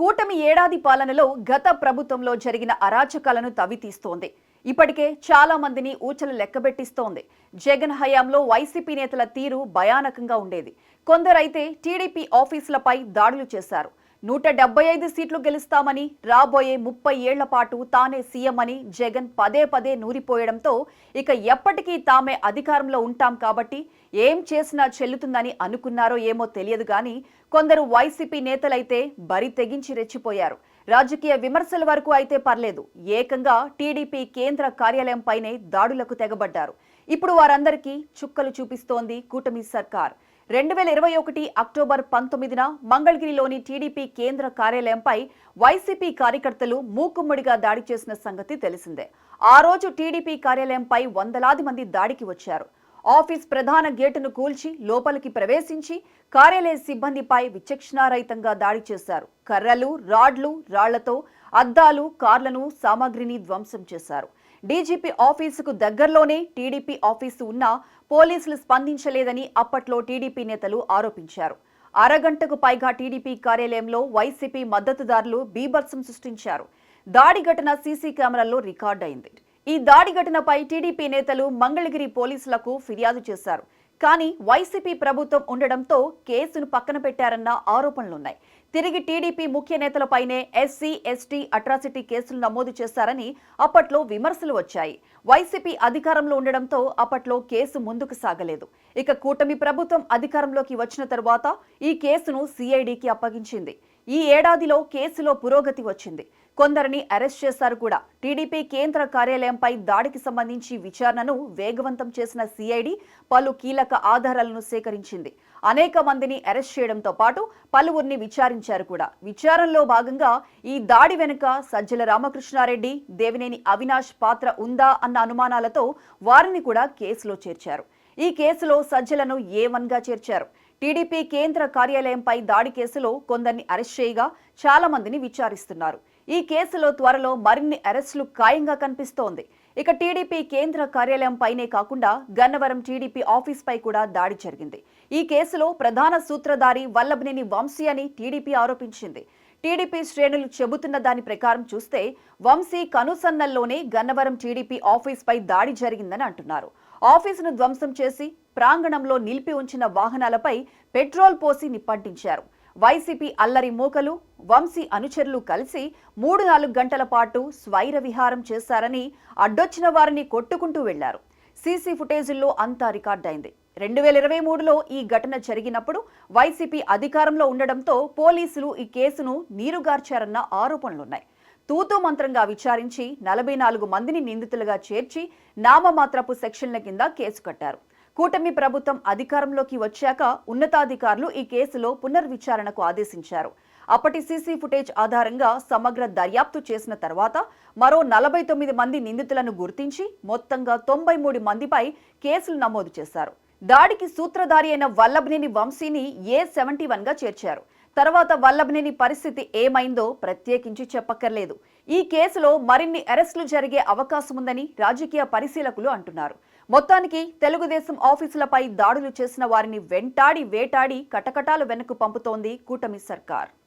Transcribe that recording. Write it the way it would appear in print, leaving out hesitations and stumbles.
కూటమి ఏడాది పాలనలో గత ప్రభుత్వంలో జరిగిన అరాచకాలను తవ్వితీస్తోంది. ఇప్పటికే చాలా మందిని ఊచలు లెక్కబెట్టిస్తోంది. జగన్ హయాంలో వైసీపీ నేతల తీరు భయానకంగా ఉండేది. కొందరైతే టీడీపీ ఆఫీసులపై దాడులు చేశారు. 175 సీట్లు గెలుస్తామని, రాబోయే 30 ఏళ్ల పాటు తానే సీఎం అని జగన్ పదే పదే నూరిపోయడంతో ఇక ఎప్పటికీ తామే అధికారంలో ఉంటాం కాబట్టి ఏం చేసినా చెల్లుతుందని అనుకున్నారో ఏమో తెలియదు గాని కొందరు వైసీపీ నేతలైతే బరి తెగించి రెచ్చిపోయారు. రాజకీయ విమర్శల వరకు అయితే పర్లేదు, ఏకంగా టీడీపీ కేంద్ర కార్యాలయంపైనే దాడులకు తెగబడ్డారు. ఇప్పుడు వారందరికీ చుక్కలు చూపిస్తోంది కూటమి సర్కార్. 2021 అక్టోబర్ 19న మంగళగిరిలోని టీడీపీ కేంద్ర కార్యాలయంపై వైసీపీ కార్యకర్తలు మూకుమ్మడిగా దాడి చేసిన సంగతి తెలిసిందే. ఆ రోజు టీడీపీ కార్యాలయంపై వందలాది మంది దాడికి వచ్చారు. ఆఫీస్ ప్రధాన గేటును కూల్చి లోపలికి ప్రవేశించి కార్యాలయ సిబ్బందిపై విచక్షణారహితంగా దాడి చేశారు. కర్రలు, రాడ్లు, రాళ్లతో అద్దాలు, కార్లను, సామాగ్రిని ధ్వంసం చేశారు. డీజీపీ ఆఫీసుకు దగ్గరలోనే టీడీపీ ఆఫీసు ఉన్నా పోలీసులు స్పందించలేదని అప్పట్లో టీడీపీ నేతలు ఆరోపించారు. అరగంటకు పైగా టీడీపీ కార్యాలయంలో వైసీపీ మద్దతుదారులు బీభత్సం సృష్టించారు. దాడి ఘటన సీసీ కెమెరాల్లో రికార్డైంది. ఈ దాడి ఘటనపై టీడీపీ నేతలు మంగళగిరి పోలీసులకు ఫిర్యాదు చేశారు. కానీ వైసీపీ ప్రభుత్వం ఉండడంతో కేసును పక్కన పెట్టారన్న ఆరోపణలున్నాయి. తిరిగి టీడీపీ ముఖ్య నేతలపైనే ఎస్సీ, ఎస్టీ అట్రాసిటీ కేసులు నమోదు చేశారని అప్పట్లో విమర్శలు వచ్చాయి. వైసీపీ అధికారంలో ఉండడంతో అప్పట్లో కేసు ముందుకు సాగలేదు. ఇక కూటమి ప్రభుత్వం అధికారంలోకి వచ్చిన తరువాత ఈ కేసును సిఐడికి అప్పగించింది. ఈ ఏడాదిలో కేసులో పురోగతి వచ్చింది. కొందరిని అరెస్ట్ చేశారు కూడా. టీడీపీ కేంద్ర కార్యాలయంపై దాడికి సంబంధించి విచారణను వేగవంతం చేసిన సిఐడి పలు కీలక ఆధారాలను సేకరించింది. అనేక మందిని అరెస్ట్ చేయడంతో పాటు పలువురిని విచారించారు కూడా. విచారణలో భాగంగా ఈ దాడి వెనుక సజ్జల రామకృష్ణారెడ్డి, దేవినేని అవినాష్ పాత్ర ఉందా అన్న అనుమానాలతో వారిని కూడా కేసులో చేర్చారు. ఈ కేసులో సజ్జలను A1గా చేర్చారు. టీడీపీ కేంద్ర కార్యాలయంపై దాడి కేసులో కొందరిని అరెస్ట్ చేయగా చాలా మందిని విచారిస్తున్నారు. ఈ కేసులో త్వరలో మరిన్ని అరెస్టులు ఖాయంగా కనిపిస్తోంది. ఇక టీడీపీ కేంద్ర కార్యాలయంపైనే కాకుండా గన్నవరం టీడీపీ ఆఫీస్పై కూడా దాడి జరిగింది. ఈ కేసులో ప్రధాన సూత్రధారి వల్లభనేని వంశీ అని టీడీపీ ఆరోపించింది. టీడీపీ శ్రేణులు చెబుతున్న దాని ప్రకారం చూస్తే వంశీ కనుసన్నల్లోనే గన్నవరం టీడీపీ ఆఫీస్పై దాడి జరిగిందని అంటున్నారు. ఆఫీసును ధ్వంసం చేసి ప్రాంగణంలో నిలిపి ఉంచిన వాహనాలపై పెట్రోల్ పోసి నిప్పంటించారు. వైసీపీ అల్లరి మూకలు, వంశీ అనుచరులు కలిసి 3-4 గంటల పాటు స్వైర విహారం చేశారని, అడ్డొచ్చిన వారిని కొట్టుకుంటూ వెళ్లారు. సీసీ ఫుటేజీల్లో అంతా రికార్డైంది. 2023లో ఈ ఘటన జరిగినప్పుడు వైసీపీ అధికారంలో ఉండడంతో పోలీసులు ఈ కేసును నీరుగార్చారన్న ఆరోపణలున్నాయి. తూతూ మంత్రంగా విచారించి 44 మందిని నిందితులుగా చేర్చి నామమాత్రపు సెక్షన్ల కింద కేసు కట్టారు. కూటమి ప్రభుత్వం అధికారంలోకి వచ్చాక ఉన్నతాధికారులు ఈ కేసులో పునర్విచారణకు ఆదేశించారు. అప్పటి సీసీ ఫుటేజ్ ఆధారంగా సమగ్ర దర్యాప్తు చేసిన తర్వాత మరో 49 మంది నిందితులను గుర్తించి మొత్తంగా 93 మందిపై కేసులు నమోదు చేశారు. దాడికి సూత్రధారి అయిన వల్లభనేని వంశీని A71గా చేర్చారు. తర్వాత వల్లభనేని పరిస్థితి ఏమైందో ప్రత్యేకించి చెప్పక్కర్లేదు. ఈ కేసులో మరిన్ని అరెస్టులు జరిగే అవకాశముందని రాజకీయ పరిశీలకులు అంటున్నారు. మొత్తానికి తెలుగుదేశం ఆఫీసులపై దాడులు చేసిన వారిని వెంటాడి వేటాడి కటకటాలు వెనక్కు పంపుతోంది కూటమి సర్కార్.